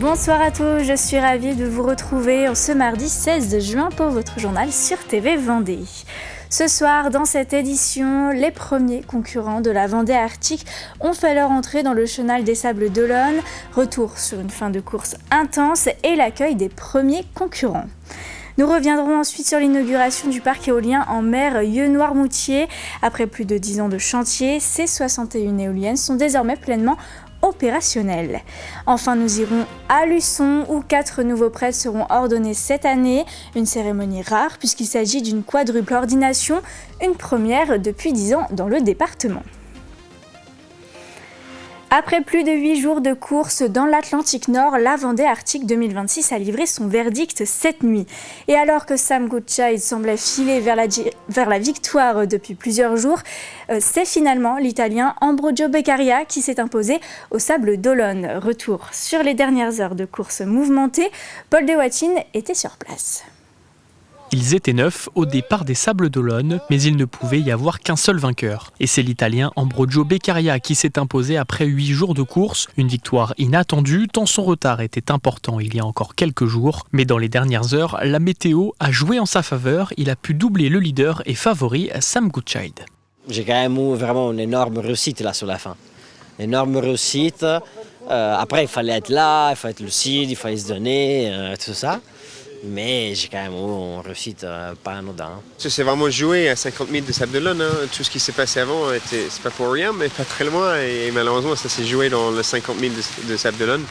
Bonsoir à tous, je suis ravie de vous retrouver en ce mardi 16 juin pour votre journal sur TV Vendée. Ce soir, dans cette édition, les premiers concurrents de la Vendée Arctique ont fait leur entrée dans le chenal des Sables d'Olonne. Retour sur une fin de course intense et l'accueil des premiers concurrents. Nous reviendrons ensuite sur l'inauguration du parc éolien en mer Yeux-Noirmoutier. Après plus de 10 ans de chantier, ces 61 éoliennes sont désormais pleinement opérationnelles. Enfin, nous irons à Luçon où 4 nouveaux prêtres seront ordonnés cette année. Une cérémonie rare puisqu'il s'agit d'une quadruple ordination, une première depuis 10 ans dans le département. Après plus de 8 jours de course dans l'Atlantique Nord, la Vendée Arctique 2026 a livré son verdict cette nuit. Et alors que Sam Goodchild semblait filer vers la victoire depuis plusieurs jours, c'est finalement l'Italien Ambrogio Beccaria qui s'est imposé aux Sables d'Olonne. Retour sur les dernières heures de course mouvementée, Paul De Wattin était sur place. Ils étaient 9 au départ des Sables d'Olonne, mais il ne pouvait y avoir qu'un seul vainqueur. Et c'est l'Italien Ambrogio Beccaria qui s'est imposé après 8 jours de course. Une victoire inattendue, tant son retard était important il y a encore quelques jours. Mais dans les dernières heures, la météo a joué en sa faveur. Il a pu doubler le leader et favori Sam Goodchild. J'ai quand même eu vraiment une énorme réussite là sur la fin. Une énorme réussite. Après, il fallait être là, il fallait être lucide, il fallait se donner, tout ça. Mais j'ai quand même eu une réussite pas anodin. C'est vraiment joué à 50 000 de Sables d'Olonne. Tout ce qui s'est passé avant, c'est pas pour rien, mais pas très loin. Et malheureusement, ça s'est joué dans les 50 000 de Sables d'Olonne.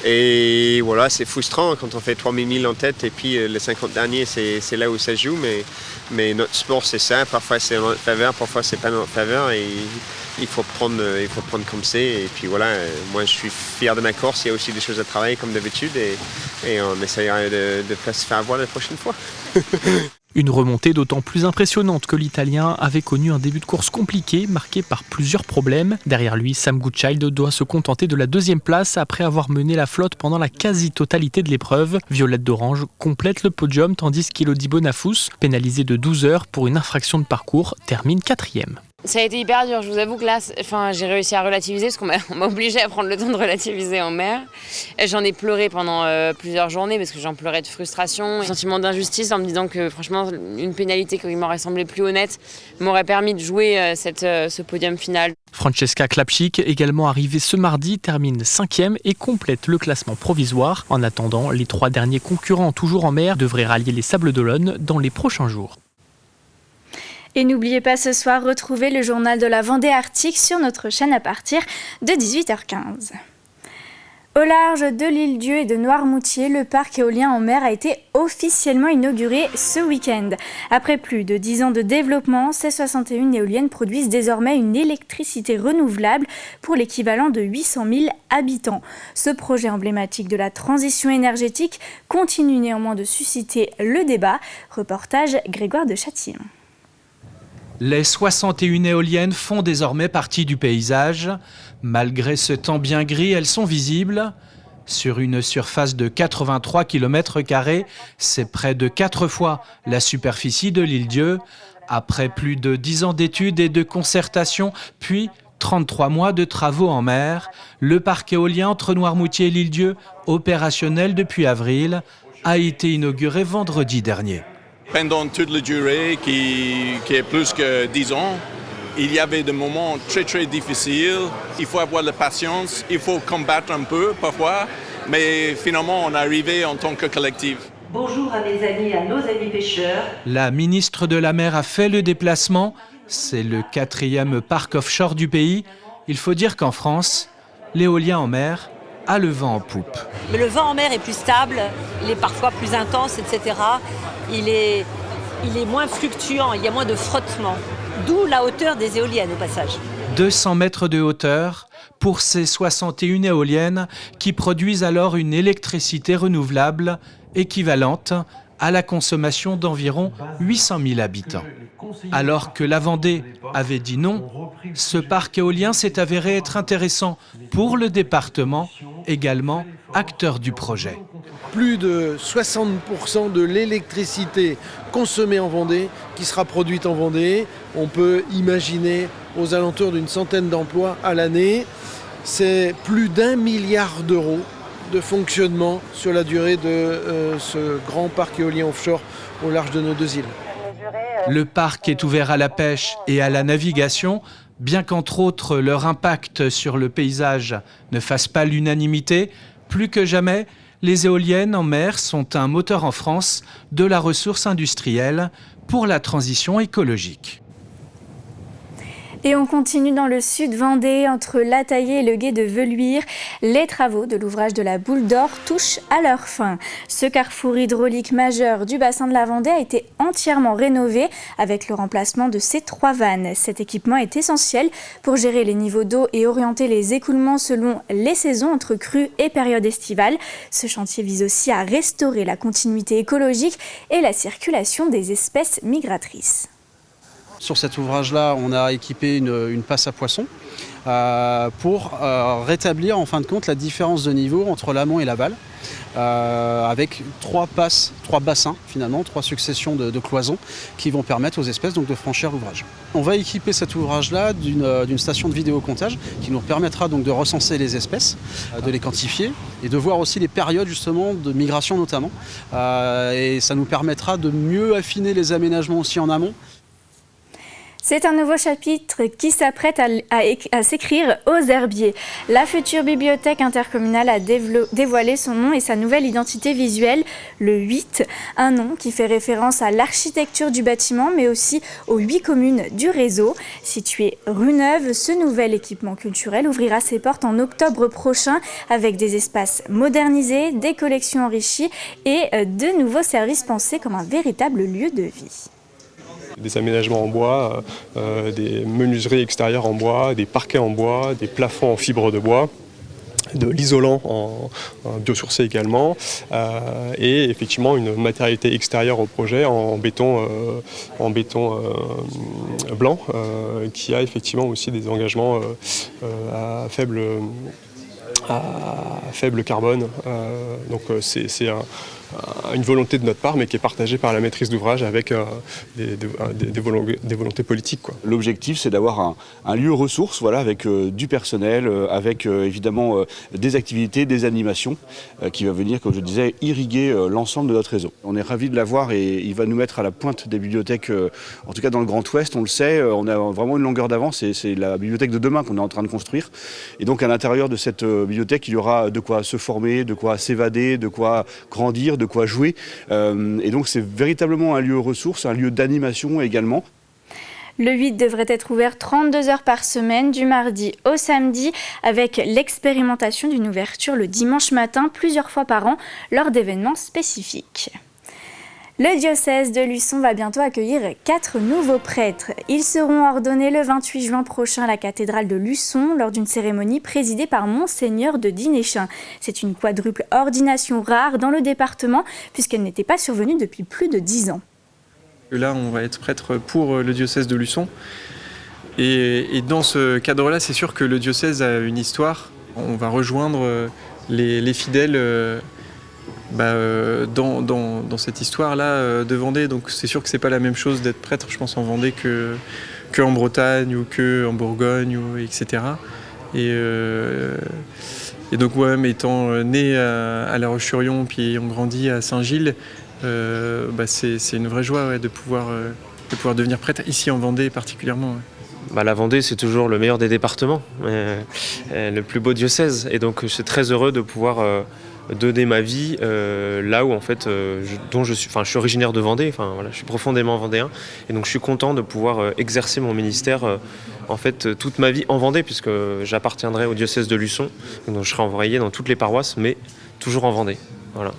Et voilà, c'est frustrant quand on fait 3 000 en tête et puis les 50 derniers, c'est là où ça joue. Mais notre sport, c'est ça. Parfois, c'est en notre faveur, parfois, c'est pas en notre faveur. Et il faut prendre comme c'est. Et puis voilà, moi, je suis fier de ma course. Il y a aussi des choses à travailler comme d'habitude. Et on essaiera de ne pas se faire avoir la prochaine fois. Une remontée d'autant plus impressionnante que l'Italien avait connu un début de course compliqué, marqué par plusieurs problèmes. Derrière lui, Sam Goodchild doit se contenter de la 2e place après avoir mené la flotte pendant la quasi-totalité de l'épreuve. Violette d'Orange complète le podium tandis qu'Elodie Bonafous, pénalisée de 12 heures pour une infraction de parcours, termine 4e. Ça a été hyper dur, je vous avoue que là, j'ai réussi à relativiser parce qu'on m'a obligé à prendre le temps de relativiser en mer. Et j'en ai pleuré pendant plusieurs journées parce que j'en pleurais de frustration, un sentiment d'injustice en me disant que franchement une pénalité qui m'aurait semblé plus honnête m'aurait permis de jouer ce podium final. Francesca Klapchik, également arrivée ce mardi, termine 5e et complète le classement provisoire. En attendant, les 3 derniers concurrents toujours en mer devraient rallier les Sables d'Olonne dans les prochains jours. Et n'oubliez pas ce soir, retrouver le journal de la Vendée Arctique sur notre chaîne à partir de 18h15. Au large de l'île-Dieu et de Noirmoutier, le parc éolien en mer a été officiellement inauguré ce week-end. Après plus de 10 ans de développement, ces 61 éoliennes produisent désormais une électricité renouvelable pour l'équivalent de 800 000 habitants. Ce projet emblématique de la transition énergétique continue néanmoins de susciter le débat. Reportage Grégoire de Châtillon. Les 61 éoliennes font désormais partie du paysage. Malgré ce temps bien gris, elles sont visibles. Sur une surface de 83 km², c'est près de 4 fois la superficie de l'île-Dieu. Après plus de 10 ans d'études et de concertation, puis 33 mois de travaux en mer, le parc éolien entre Noirmoutier et l'île-Dieu, opérationnel depuis avril, a été inauguré vendredi dernier. Pendant toute la durée qui est plus que 10 ans, il y avait des moments très très difficiles. Il faut avoir la patience, il faut combattre un peu parfois, mais finalement on est arrivé en tant que collectif. Bonjour à mes amis, à nos amis pêcheurs. La ministre de la Mer a fait le déplacement. C'est le 4e parc offshore du pays. Il faut dire qu'en France, l'éolien en mer a le vent en poupe. Mais le vent en mer est plus stable, il est parfois plus intense, etc. Il est moins fluctuant, il y a moins de frottement. D'où la hauteur des éoliennes au passage. 200 mètres de hauteur pour ces 61 éoliennes qui produisent alors une électricité renouvelable équivalente à la consommation d'environ 800 000 habitants. Alors que la Vendée avait dit non, ce parc éolien s'est avéré être intéressant pour le département, également acteur du projet. Plus de 60% de l'électricité consommée en Vendée qui sera produite en Vendée. On peut imaginer aux alentours d'une centaine d'emplois à l'année. C'est plus d'1 milliard d'euros de fonctionnement sur la durée de ce grand parc éolien offshore au large de nos 2 îles. Le parc est ouvert à la pêche et à la navigation, bien qu'entre autres leur impact sur le paysage ne fasse pas l'unanimité. Plus que jamais, les éoliennes en mer sont un moteur en France de la ressource industrielle pour la transition écologique. Et on continue dans le sud Vendée, entre La Taillée et le Gué de Veluire. Les travaux de l'ouvrage de la Boule d'Or touchent à leur fin. Ce carrefour hydraulique majeur du bassin de la Vendée a été entièrement rénové avec le remplacement de ces 3 vannes. Cet équipement est essentiel pour gérer les niveaux d'eau et orienter les écoulements selon les saisons entre crues et période estivale. Ce chantier vise aussi à restaurer la continuité écologique et la circulation des espèces migratrices. Sur cet ouvrage-là, on a équipé une passe à poissons pour rétablir en fin de compte la différence de niveau entre l'amont et l'aval, avec 3 bassins finalement, 3 successions de cloisons qui vont permettre aux espèces donc de franchir l'ouvrage. On va équiper cet ouvrage-là d'une station de vidéocomptage qui nous permettra donc de recenser les espèces, de les quantifier et de voir aussi les périodes justement de migration notamment. Et ça nous permettra de mieux affiner les aménagements aussi en amont. C'est un nouveau chapitre qui s'apprête à s'écrire aux Herbiers. La future bibliothèque intercommunale a dévoilé son nom et sa nouvelle identité visuelle, le 8, un nom qui fait référence à l'architecture du bâtiment, mais aussi aux 8 communes du réseau. Situé rue Neuve, ce nouvel équipement culturel ouvrira ses portes en octobre prochain avec des espaces modernisés, des collections enrichies et de nouveaux services pensés comme un véritable lieu de vie. Des aménagements en bois, des menuiseries extérieures en bois, des parquets en bois, des plafonds en fibre de bois, de l'isolant en biosourcé également, et effectivement une matérialité extérieure au projet en béton blanc, qui a effectivement aussi des engagements à faible carbone. Donc c'est une volonté de notre part, mais qui est partagée par la maîtrise d'ouvrage avec des volontés politiques, quoi. L'objectif, c'est d'avoir un lieu ressource, voilà, avec du personnel, avec évidemment des activités, des animations, qui va venir, comme je disais, irriguer l'ensemble de notre réseau. On est ravis de l'avoir et il va nous mettre à la pointe des bibliothèques, en tout cas dans le Grand Ouest, on le sait, on a vraiment une longueur d'avance, c'est la bibliothèque de demain qu'on est en train de construire. Et donc à l'intérieur de cette bibliothèque, il y aura de quoi se former, de quoi s'évader, de quoi grandir, de quoi jouer. Et donc c'est véritablement un lieu ressource, un lieu d'animation également. Le 8 devrait être ouvert 32 heures par semaine, du mardi au samedi, avec l'expérimentation d'une ouverture le dimanche matin, plusieurs fois par an, lors d'événements spécifiques. Le diocèse de Luçon va bientôt accueillir 4 nouveaux prêtres. Ils seront ordonnés le 28 juin prochain à la cathédrale de Luçon lors d'une cérémonie présidée par Monseigneur de Dinéchin. C'est une quadruple ordination rare dans le département puisqu'elle n'était pas survenue depuis plus de 10 ans. Là, on va être prêtre pour le diocèse de Luçon. Et dans ce cadre-là, c'est sûr que le diocèse a une histoire. On va rejoindre les fidèles dans cette histoire-là de Vendée. Donc c'est sûr que c'est pas la même chose d'être prêtre, je pense, en Vendée qu'en Bretagne ou qu'en Bourgogne, etc. Et donc moi-même étant né à La Roche-sur-Yon, puis on grandit à Saint-Gilles, c'est une vraie joie de pouvoir devenir prêtre ici en Vendée particulièrement. Ouais. La Vendée, c'est toujours le meilleur des départements, le plus beau diocèse. Et donc je suis très heureux de pouvoir donner ma vie là où en fait je suis originaire de Vendée, je suis profondément vendéen et donc je suis content de pouvoir exercer mon ministère en fait toute ma vie en Vendée puisque j'appartiendrai au diocèse de Luçon, donc je serai envoyé dans toutes les paroisses mais toujours en Vendée. Voilà.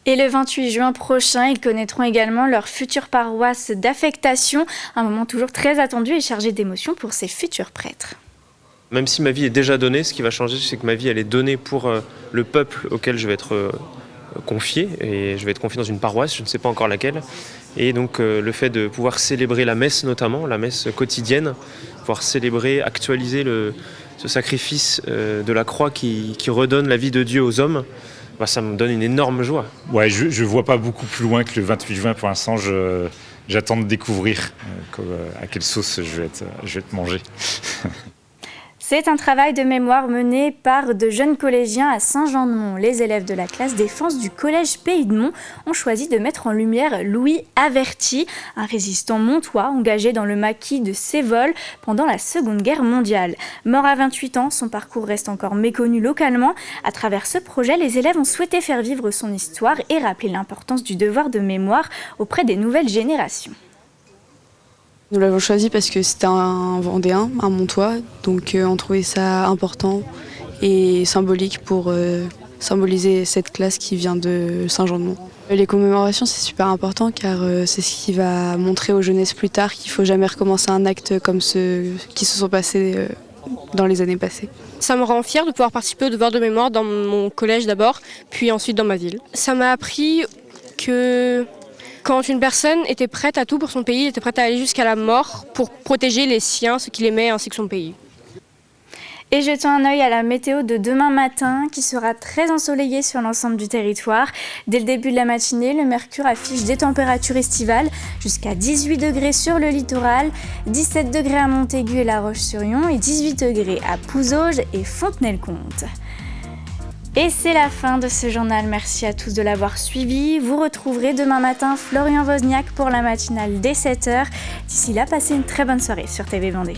Et le 28 juin prochain, ils connaîtront également leur future paroisse d'affectation, un moment toujours très attendu et chargé d'émotions pour ces futurs prêtres. Même si ma vie est déjà donnée, ce qui va changer, c'est que ma vie elle est donnée pour le peuple auquel je vais être confié, et je vais être confié dans une paroisse, je ne sais pas encore laquelle. Et donc le fait de pouvoir célébrer la messe notamment, la messe quotidienne, pouvoir célébrer, actualiser ce sacrifice de la croix qui redonne la vie de Dieu aux hommes, ça me donne une énorme joie. Ouais, je vois pas beaucoup plus loin que le 28 juin pour l'instant. J'attends de découvrir à quelle sauce je vais être mangé. C'est un travail de mémoire mené par de jeunes collégiens à Saint-Jean-de-Mont. Les élèves de la classe défense du collège Pays de Mont ont choisi de mettre en lumière Louis Averty, un résistant montois engagé dans le maquis de Sévol pendant la Seconde Guerre mondiale. Mort à 28 ans, son parcours reste encore méconnu localement. À travers ce projet, les élèves ont souhaité faire vivre son histoire et rappeler l'importance du devoir de mémoire auprès des nouvelles générations. Nous l'avons choisi parce que c'était un Vendéen, un Montois, donc on trouvait ça important et symbolique pour symboliser cette classe qui vient de Saint-Jean-de-Mont. Les commémorations, c'est super important car c'est ce qui va montrer aux jeunesses plus tard qu'il ne faut jamais recommencer un acte comme ceux qui se sont passés dans les années passées. Ça me rend fière de pouvoir participer au devoir de mémoire dans mon collège d'abord, puis ensuite dans ma ville. Ça m'a appris que quand une personne était prête à tout pour son pays, elle était prête à aller jusqu'à la mort pour protéger les siens, ceux qu'il aimait, ainsi que son pays. Et jetons un œil à la météo de demain matin qui sera très ensoleillée sur l'ensemble du territoire. Dès le début de la matinée, le mercure affiche des températures estivales jusqu'à 18 degrés sur le littoral, 17 degrés à Montaigu et La Roche-sur-Yon et 18 degrés à Pouzauges et Fontenay-le-Comte. Et c'est la fin de ce journal. Merci à tous de l'avoir suivi. Vous retrouverez demain matin Florian Wozniak pour la matinale dès 7h. D'ici là, passez une très bonne soirée sur TV Vendée.